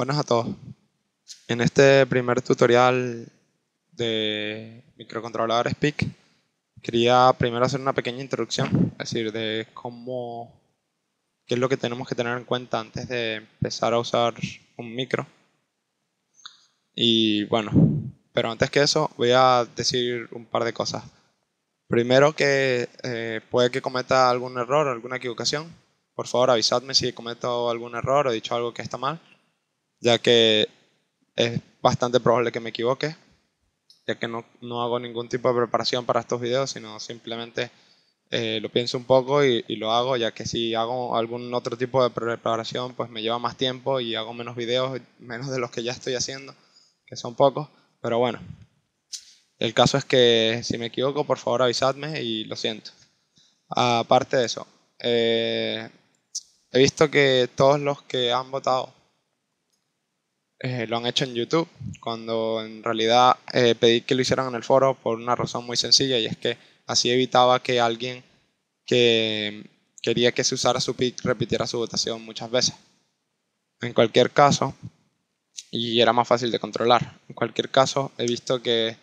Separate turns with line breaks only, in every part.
Buenas a todos. En este primer tutorial de microcontroladores PIC, quería primero hacer una pequeña introducción, es decir, de qué es lo que tenemos que tener en cuenta antes de empezar a usar un micro. Y bueno, pero antes que eso voy a decir un par de cosas. Primero que puede que cometa algún error o alguna equivocación. Por favor, avisadme si cometo algún error o he dicho algo que está mal, ya que es bastante probable que me equivoque, ya que no hago ningún tipo de preparación para estos videos, sino simplemente lo pienso un poco y lo hago, ya que si hago algún otro tipo de preparación, pues me lleva más tiempo y hago menos videos, menos de los que ya estoy haciendo, que son pocos, pero bueno. El caso es que si me equivoco, por favor avisadme y lo siento. Aparte de eso, he visto que todos los que han votado lo han hecho en YouTube, cuando en realidad pedí que lo hicieran en el foro por una razón muy sencilla, y es que así evitaba que alguien que quería que se usara su pick repitiera su votación muchas veces. En cualquier caso, y era más fácil de controlar, en cualquier caso he visto que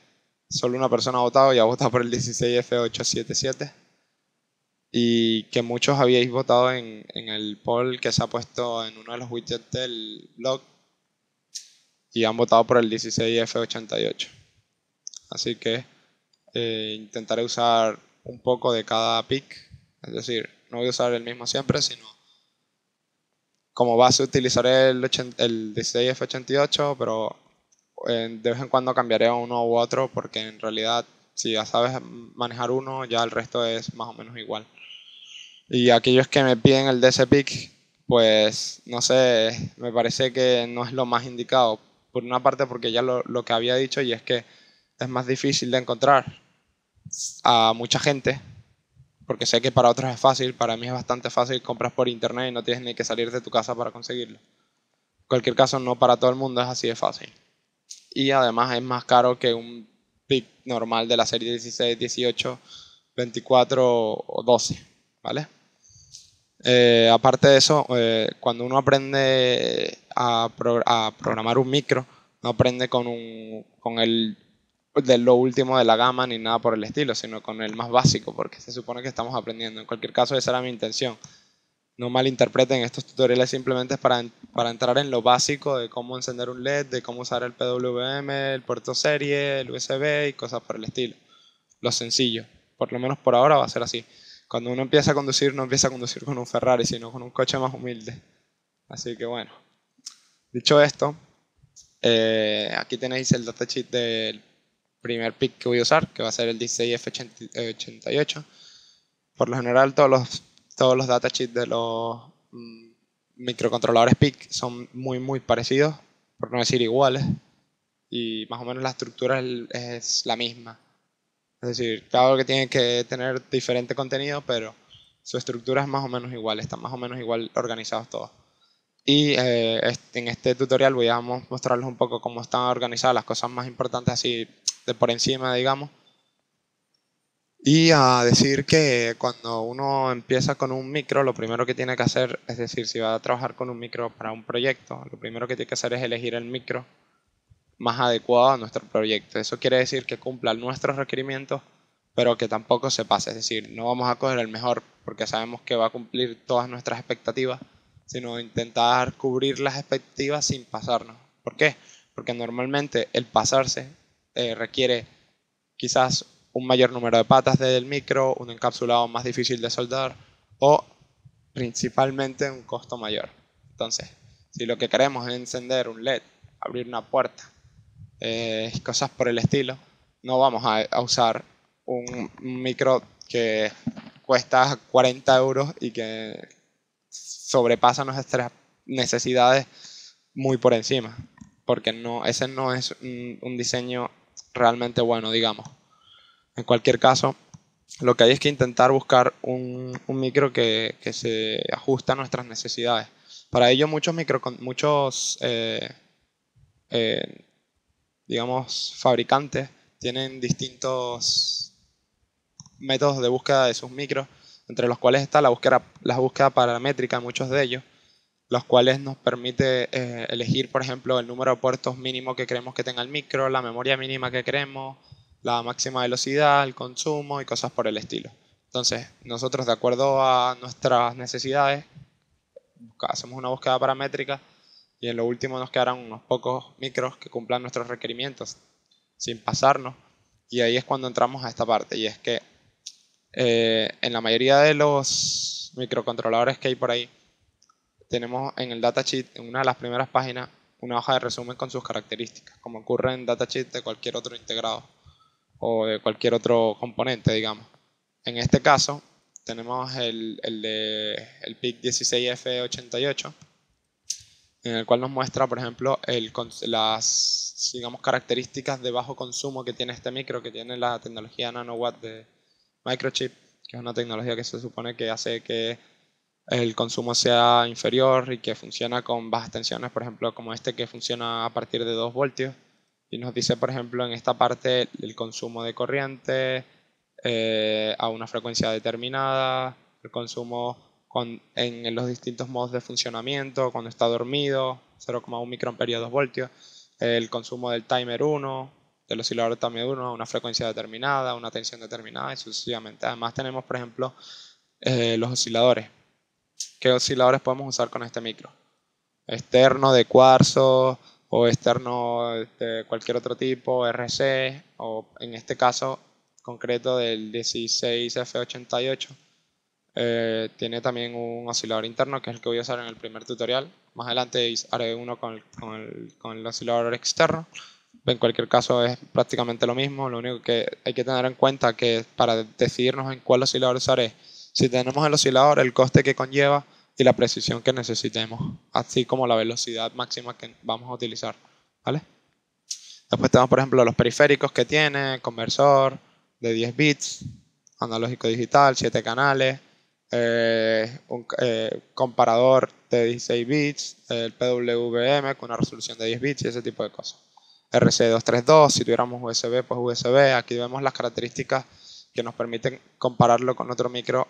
solo una persona ha votado y ha votado por el 16F877, y que muchos habíais votado en el poll que se ha puesto en uno de los widgets del blog, y han votado por el 16F88. Así que intentaré usar un poco de cada pick, es decir, no voy a usar el mismo siempre, sino como base utilizaré el 16F88, pero de vez en cuando cambiaré a uno u otro, porque en realidad si ya sabes manejar uno, ya el resto es más o menos igual. Y aquellos que me piden el DC pick, pues no sé, me parece que no es lo más indicado. Por una parte porque ya lo que había dicho, y es que es más difícil de encontrar a mucha gente, porque sé que para otros es fácil, para mí es bastante fácil, compras por internet y no tienes ni que salir de tu casa para conseguirlo. En cualquier caso, no para todo el mundo es así de fácil. Y además es más caro que un pick normal de la serie 16, 18, 24 o 12, ¿vale? Aparte de eso, cuando uno aprende a programar un micro, no aprende con el de lo último de la gama ni nada por el estilo, sino con el más básico, porque se supone que estamos aprendiendo. En cualquier caso, esa era mi intención. No malinterpreten, estos tutoriales simplemente es para entrar en lo básico de cómo encender un LED, de cómo usar el PWM, el puerto serie, el USB y cosas por el estilo. Lo sencillo, por lo menos por ahora va a ser así. Cuando uno empieza a conducir, no empieza a conducir con un Ferrari, sino con un coche más humilde. Así que bueno, dicho esto, aquí tenéis el datasheet del primer pick que voy a usar, que va a ser el 16F88. Por lo general, todos los datasheets de los microcontroladores PIC son muy parecidos, por no decir iguales, y más o menos la estructura es la misma. Es decir, claro que tiene que tener diferente contenido, pero su estructura es más o menos igual, están más o menos igual organizados todos. Y en este tutorial voy a mostrarles un poco cómo están organizadas las cosas más importantes, así de por encima, digamos. Y a decir que cuando uno empieza con un micro, lo primero que tiene que hacer, es decir, si va a trabajar con un micro para un proyecto, lo primero que tiene que hacer es elegir el micro más adecuado a nuestro proyecto. Eso quiere decir que cumpla nuestros requerimientos, pero que tampoco se pase. Es decir, no vamos a coger el mejor porque sabemos que va a cumplir todas nuestras expectativas, sino intentar cubrir las expectativas sin pasarnos. ¿Por qué? Porque normalmente el pasarse requiere quizás un mayor número de patas del micro, un encapsulado más difícil de soldar o principalmente un costo mayor. Entonces, si lo que queremos es encender un LED, abrir una puerta, cosas por el estilo, no vamos a usar un micro que cuesta 40 euros y que sobrepasa nuestras necesidades muy por encima, porque ese no es un diseño realmente bueno, digamos. En cualquier caso, lo que hay es que intentar buscar un micro que se ajuste a nuestras necesidades. Para ello, muchos digamos, fabricantes tienen distintos métodos de búsqueda de sus micros, entre los cuales está la búsqueda paramétrica, muchos de ellos, los cuales nos permite elegir, por ejemplo, el número de puertos mínimo que queremos que tenga el micro, la memoria mínima que queremos, la máxima velocidad, el consumo y cosas por el estilo. Entonces, nosotros, de acuerdo a nuestras necesidades, hacemos una búsqueda paramétrica y en lo último nos quedarán unos pocos micros que cumplan nuestros requerimientos sin pasarnos. Y ahí es cuando entramos a esta parte, y es que en la mayoría de los microcontroladores que hay por ahí, tenemos en el datasheet, en una de las primeras páginas, una hoja de resumen con sus características, como ocurre en datasheet de cualquier otro integrado o de cualquier otro componente, digamos. En este caso, tenemos el PIC 16F88, en el cual nos muestra, por ejemplo, las, digamos, características de bajo consumo que tiene este micro, que tiene la tecnología nanowatt de Microchip, que es una tecnología que se supone que hace que el consumo sea inferior y que funciona con bajas tensiones, por ejemplo, como este que funciona a partir de 2 voltios. Y nos dice, por ejemplo, en esta parte el consumo de corriente a una frecuencia determinada, el consumo en los distintos modos de funcionamiento, cuando está dormido, 0,1 microamperio a 2 voltios, el consumo del timer 1, del oscilador timer 1 a una frecuencia determinada, una tensión determinada y sucesivamente. Además tenemos, por ejemplo, los osciladores. ¿Qué osciladores podemos usar con este micro? Externo de cuarzo o externo de cualquier otro tipo, RC, o en este caso concreto del 16F88. Tiene también un oscilador interno, que es el que voy a usar en el primer tutorial. Más adelante haré uno con el oscilador externo. En cualquier caso es prácticamente lo mismo. Lo único que hay que tener en cuenta que para decidirnos en cuál oscilador usaré, si tenemos el oscilador, el coste que conlleva y la precisión que necesitemos, así como la velocidad máxima que vamos a utilizar, ¿vale? Después tenemos, por ejemplo, los periféricos que tiene, conversor de 10 bits, analógico digital, 7 canales, un comparador de 16 bits, el PWM con una resolución de 10 bits y ese tipo de cosas. RC232, si tuviéramos USB, pues USB. Aquí vemos las características que nos permiten compararlo con otro micro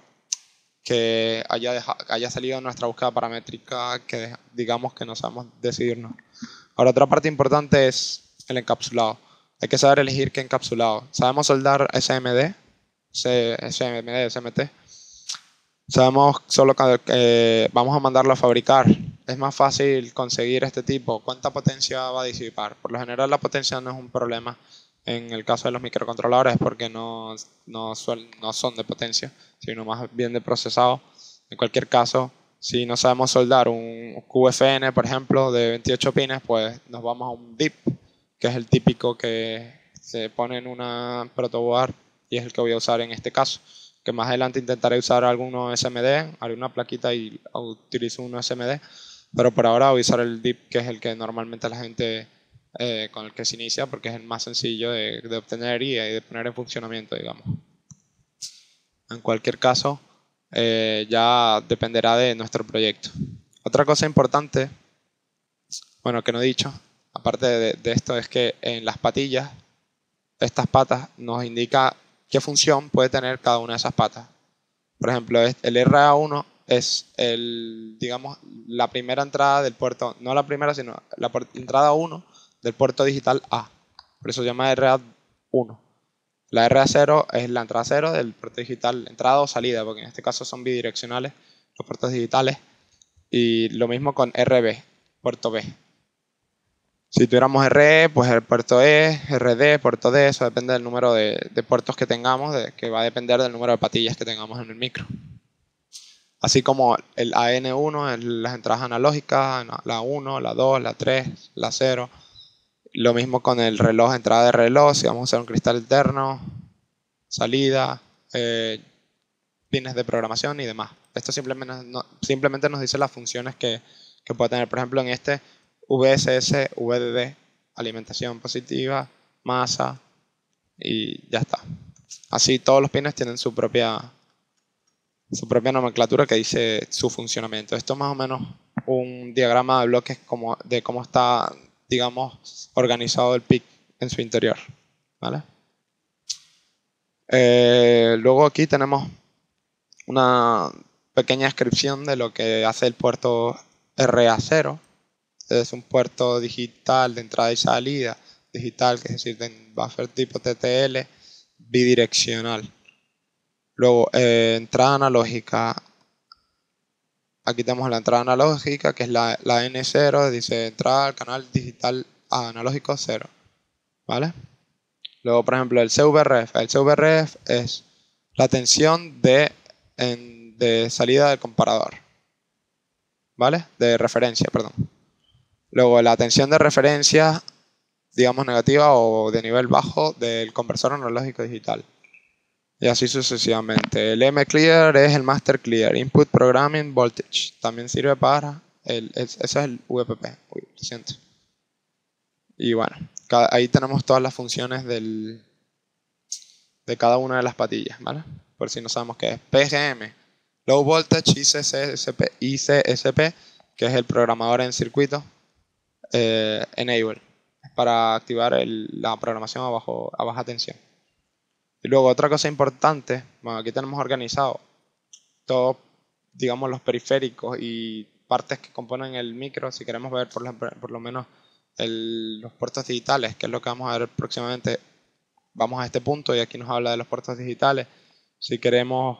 que haya salido en nuestra búsqueda paramétrica, que digamos que no sabemos decidirnos. Ahora, otra parte importante es el encapsulado. Hay que saber elegir qué encapsulado. Sabemos soldar SMD, SMD, SMT. Sabemos solo que vamos a mandarlo a fabricar. Es más fácil conseguir este tipo. ¿Cuánta potencia va a disipar? Por lo general la potencia no es un problema en el caso de los microcontroladores porque no son de potencia, sino más bien de procesado. En cualquier caso, si no sabemos soldar un QFN, por ejemplo, de 28 pines, pues nos vamos a un DIP, que es el típico que se pone en una protoboard y es el que voy a usar en este caso. Que más adelante intentaré usar alguno SMD, haré una plaquita y utilizo uno SMD, pero por ahora voy a usar el DIP, que es el que normalmente la gente con el que se inicia, porque es el más sencillo de obtener y de poner en funcionamiento, digamos. En cualquier caso, ya dependerá de nuestro proyecto. Otra cosa importante, bueno, que no he dicho, aparte de esto, es que en las patillas, estas patas nos indica qué función puede tener cada una de esas patas. Por ejemplo, el RA1 es digamos, la primera entrada del puerto, no la primera, sino la entrada 1 del puerto digital A. Por eso se llama RA1. La RA0 es la entrada 0 del puerto digital, entrada o salida, porque en este caso son bidireccionales los puertos digitales. Y lo mismo con RB, puerto B. Si tuviéramos RE, pues el puerto E, RD, puerto D, eso depende del número de puertos que tengamos, que va a depender del número de patillas que tengamos en el micro. Así como el AN1, las entradas analógicas, la 1, la 2, la 3, la 0. Lo mismo con el reloj, entrada de reloj, si vamos a usar un cristal alterno, salida, pines de programación y demás. Esto simplemente nos dice las funciones que puede tener. Por ejemplo, en este VSS, VDD, alimentación positiva, masa y ya está. Así todos los pines tienen su propia nomenclatura que dice su funcionamiento. Esto es más o menos un diagrama de bloques de cómo está, digamos, organizado el PIC en su interior, ¿vale? Luego aquí tenemos una pequeña descripción de lo que hace el puerto RA0, es un puerto digital de entrada y salida digital, que es decir, de buffer tipo TTL bidireccional. Luego, entrada analógica. Aquí tenemos la entrada analógica, que es la N0, dice entrada al canal digital analógico 0. ¿Vale? Luego, por ejemplo, el CVRF. El CVRF es la tensión de salida del comparador. ¿Vale? De referencia, perdón. Luego, la tensión de referencia, digamos negativa o de nivel bajo del conversor analógico digital. Y así sucesivamente. El M-Clear es el Master Clear, Input Programming Voltage. También sirve para ese es el VPP. Uy, lo siento. Y bueno, ahí tenemos todas las funciones de cada una de las patillas, ¿vale? Por si no sabemos qué es. PGM, Low Voltage ICSP, que es el programador en circuito. Enable, es para activar la programación a baja tensión. Y luego otra cosa importante, bueno, aquí tenemos organizado todos, digamos, los periféricos y partes que componen el micro. Si queremos ver por lo menos los puertos digitales, que es lo que vamos a ver próximamente, vamos a este punto y aquí nos habla de los puertos digitales. Si queremos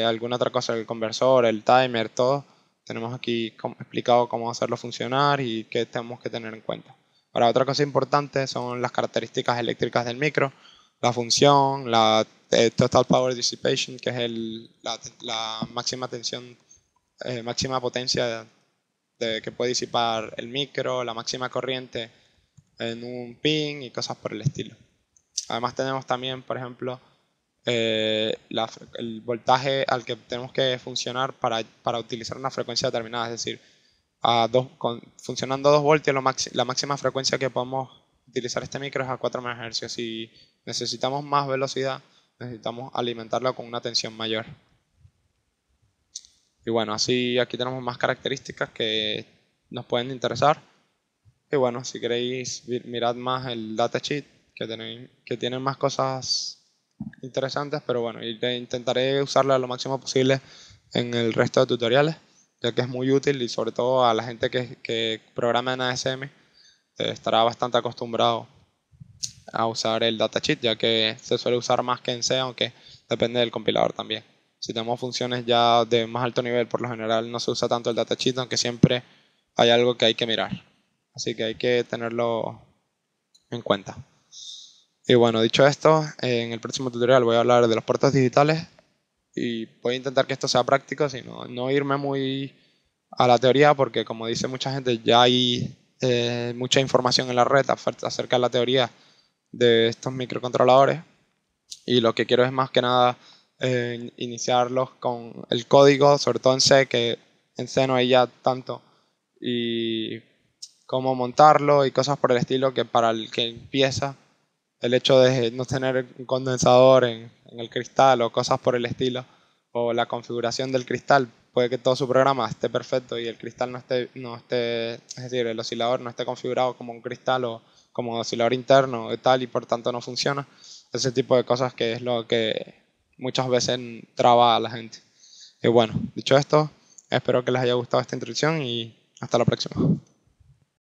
alguna otra cosa, el conversor, el timer, todo, tenemos aquí explicado cómo hacerlo funcionar y qué tenemos que tener en cuenta. Ahora, otra cosa importante son las características eléctricas del micro, la función, la Total Power Dissipation, que es la máxima tensión, máxima potencia que puede disipar el micro, la máxima corriente en un pin y cosas por el estilo. Además tenemos también, por ejemplo, el voltaje al que tenemos que funcionar para utilizar una frecuencia determinada, es decir, funcionando a 2 voltios, la máxima frecuencia que podemos utilizar este micro es a 4 MHz. Si necesitamos más velocidad, necesitamos alimentarlo con una tensión mayor. Y bueno, así aquí tenemos más características que nos pueden interesar. Y bueno, si queréis mirad más el datasheet, que tiene más cosas interesantes, pero bueno, intentaré usarlo lo máximo posible en el resto de tutoriales, ya que es muy útil y sobre todo a la gente que programa en ASM estará bastante acostumbrado a usar el datasheet, ya que se suele usar más que en C, aunque depende del compilador también. Si tenemos funciones ya de más alto nivel, por lo general no se usa tanto el datasheet, aunque siempre hay algo que hay que mirar. Así que hay que tenerlo en cuenta. Y bueno, dicho esto, en el próximo tutorial voy a hablar de los puertos digitales y voy a intentar que esto sea práctico, sino no irme muy a la teoría, porque como dice mucha gente, ya hay mucha información en la red acerca de la teoría de estos microcontroladores, y lo que quiero es más que nada iniciarlos con el código, sobre todo en C, que en C no hay ya tanto, y cómo montarlo y cosas por el estilo, que para el que empieza, el hecho de no tener un condensador en el cristal o cosas por el estilo, o la configuración del cristal, puede que todo su programa esté perfecto y el cristal no esté, es decir, el oscilador no esté configurado como un cristal o como oscilador interno y tal, y por tanto no funciona. Ese tipo de cosas que es lo que muchas veces traba a la gente. Y bueno, dicho esto, espero que les haya gustado esta introducción y hasta la próxima.